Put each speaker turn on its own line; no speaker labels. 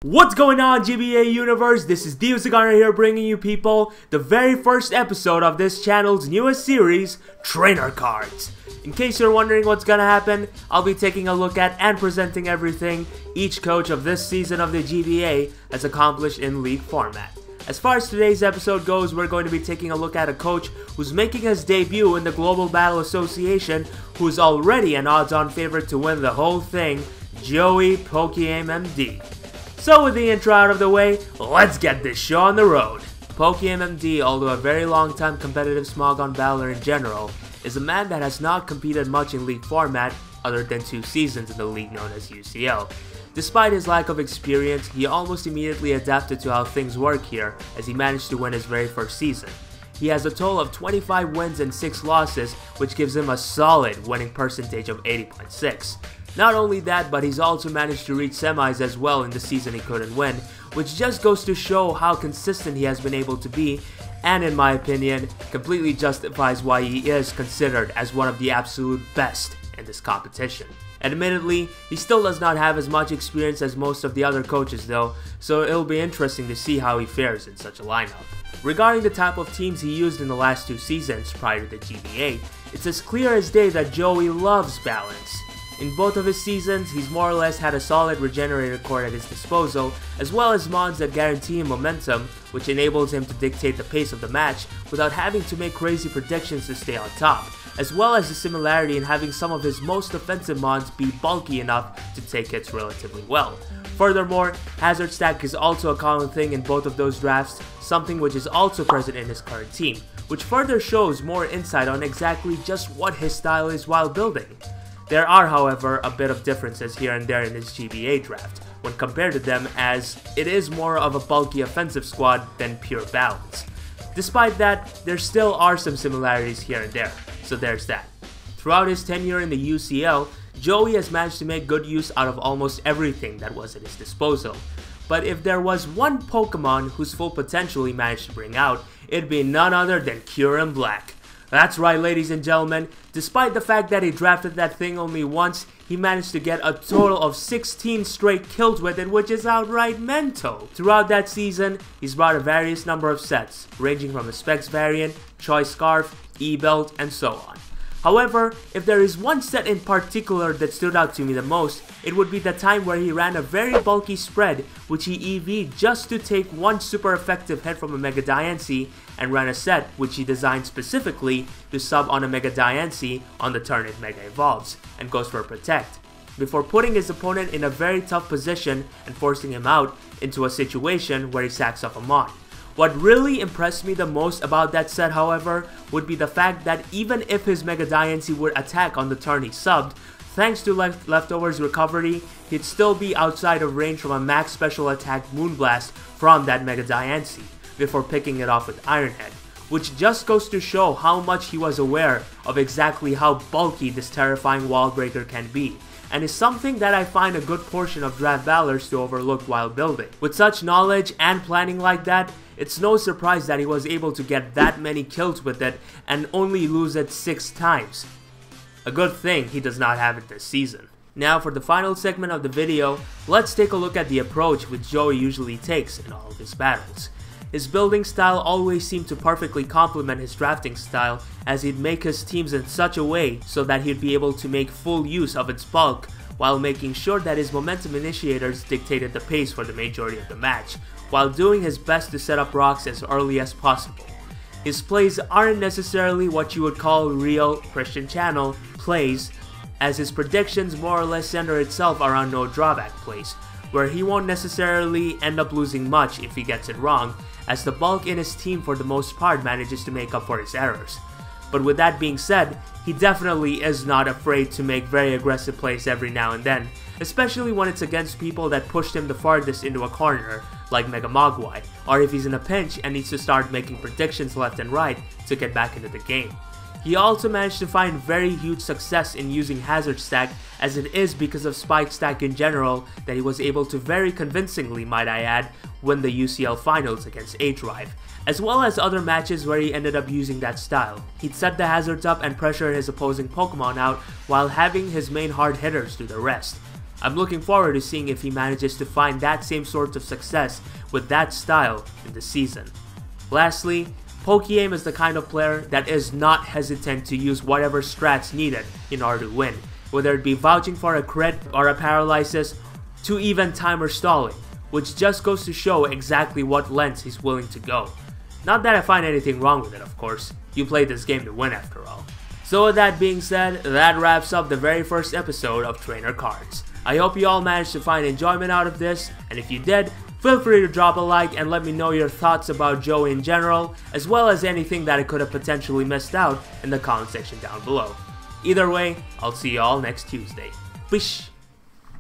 What's going on, GBA universe? This is TheUziGuner here, bringing you people the very first episode of this channel's newest series, Trainer Cards. In case you're wondering what's gonna happen, I'll be taking a look at and presenting everything each coach of this season of the GBA has accomplished in league format. As far as today's episode goes, we're going to be taking a look at a coach who's making his debut in the Global Battle Association, who's already an odds-on favorite to win the whole thing, Joey PokeaimMD. So with the intro out of the way, let's get this show on the road. PokeaimMD, although a very long time competitive Smogon battler in general, is a man that has not competed much in league format other than 2 seasons in the league known as UCL. Despite his lack of experience, he almost immediately adapted to how things work here as he managed to win his very first season. He has a total of 25 wins and 6 losses, which gives him a solid winning percentage of 80.6. Not only that, but he's also managed to reach semis as well in the season he couldn't win, which just goes to show how consistent he has been able to be, and in my opinion, completely justifies why he is considered as one of the absolute best in this competition. Admittedly, he still does not have as much experience as most of the other coaches though, so it'll be interesting to see how he fares in such a lineup. Regarding the type of teams he used in the last 2 seasons prior to the GBA, it's as clear as day that Joey loves balance. In both of his seasons, he's more or less had a solid regenerator core at his disposal, as well as mons that guarantee him momentum, which enables him to dictate the pace of the match without having to make crazy predictions to stay on top, as well as the similarity in having some of his most offensive mons be bulky enough to take hits relatively well. Furthermore, hazard stack is also a common thing in both of those drafts, something which is also present in his current team, which further shows more insight on exactly just what his style is while building. There are, however, a bit of differences here and there in his GBA draft when compared to them, as it is more of a bulky offensive squad than pure balance. Despite that, there still are some similarities here and there, so there's that. Throughout his tenure in the UCL, Joey has managed to make good use out of almost everything that was at his disposal. But if there was one Pokemon whose full potential he managed to bring out, it'd be none other than Kyurem-Black. That's right, ladies and gentlemen, despite the fact that he drafted that thing only once, he managed to get a total of 16 straight kills with it, which is outright mental. Throughout that season, he's brought a various number of sets, ranging from a Specs variant, Choice Scarf, E-Belt, and so on. However, if there is one set in particular that stood out to me the most, it would be the time where he ran a very bulky spread, which he EV'd just to take one super effective hit from a Mega Diancie, and ran a set which he designed specifically to sub on a Mega Diancie on the turn it Mega Evolves, and goes for a Protect, before putting his opponent in a very tough position and forcing him out into a situation where he sacks up a Mon. What really impressed me the most about that set, however, would be the fact that even if his Mega Diancie would attack on the turn he subbed, thanks to Leftover's recovery, he'd still be outside of range from a max special attack Moonblast from that Mega Diancie, before picking it off with Iron Head, which just goes to show how much he was aware of exactly how bulky this terrifying wall breaker can be, and is something that I find a good portion of draft battlers to overlook while building. With such knowledge and planning like that, it's no surprise that he was able to get that many kills with it and only lose it 6 times. A good thing he does not have it this season. Now for the final segment of the video, let's take a look at the approach which Joey usually takes in all of his battles. His building style always seemed to perfectly complement his drafting style, as he'd make his teams in such a way so that he'd be able to make full use of its bulk, while making sure that his momentum initiators dictated the pace for the majority of the match, while doing his best to set up rocks as early as possible. His plays aren't necessarily what you would call real Christian Channel plays, as his predictions more or less center itself around no drawback plays, where he won't necessarily end up losing much if he gets it wrong, as the bulk in his team for the most part manages to make up for his errors. But with that being said, he definitely is not afraid to make very aggressive plays every now and then, especially when it's against people that pushed him the farthest into a corner, like Mega Mogwai, or if he's in a pinch and needs to start making predictions left and right to get back into the game. He also managed to find very huge success in using Hazard Stack, as it is because of Spike Stack in general that he was able to very convincingly, might I add, win the UCL finals against A-Drive, as well as other matches where he ended up using that style. He'd set the hazards up and pressure his opposing Pokemon out while having his main hard hitters do the rest. I'm looking forward to seeing if he manages to find that same sort of success with that style in the season. Lastly, Pokeaim is the kind of player that is not hesitant to use whatever strats needed in order to win, whether it be vouching for a crit or a paralysis, to even timer stalling, which just goes to show exactly what lengths he's willing to go. Not that I find anything wrong with it, of course. You played this game to win after all. So with that being said, that wraps up the very first episode of Trainer Cards. I hope you all managed to find enjoyment out of this, and if you did, feel free to drop a like and let me know your thoughts about Joey in general, as well as anything that I could have potentially missed out in the comment section down below. Either way, I'll see you all next Tuesday. Peace!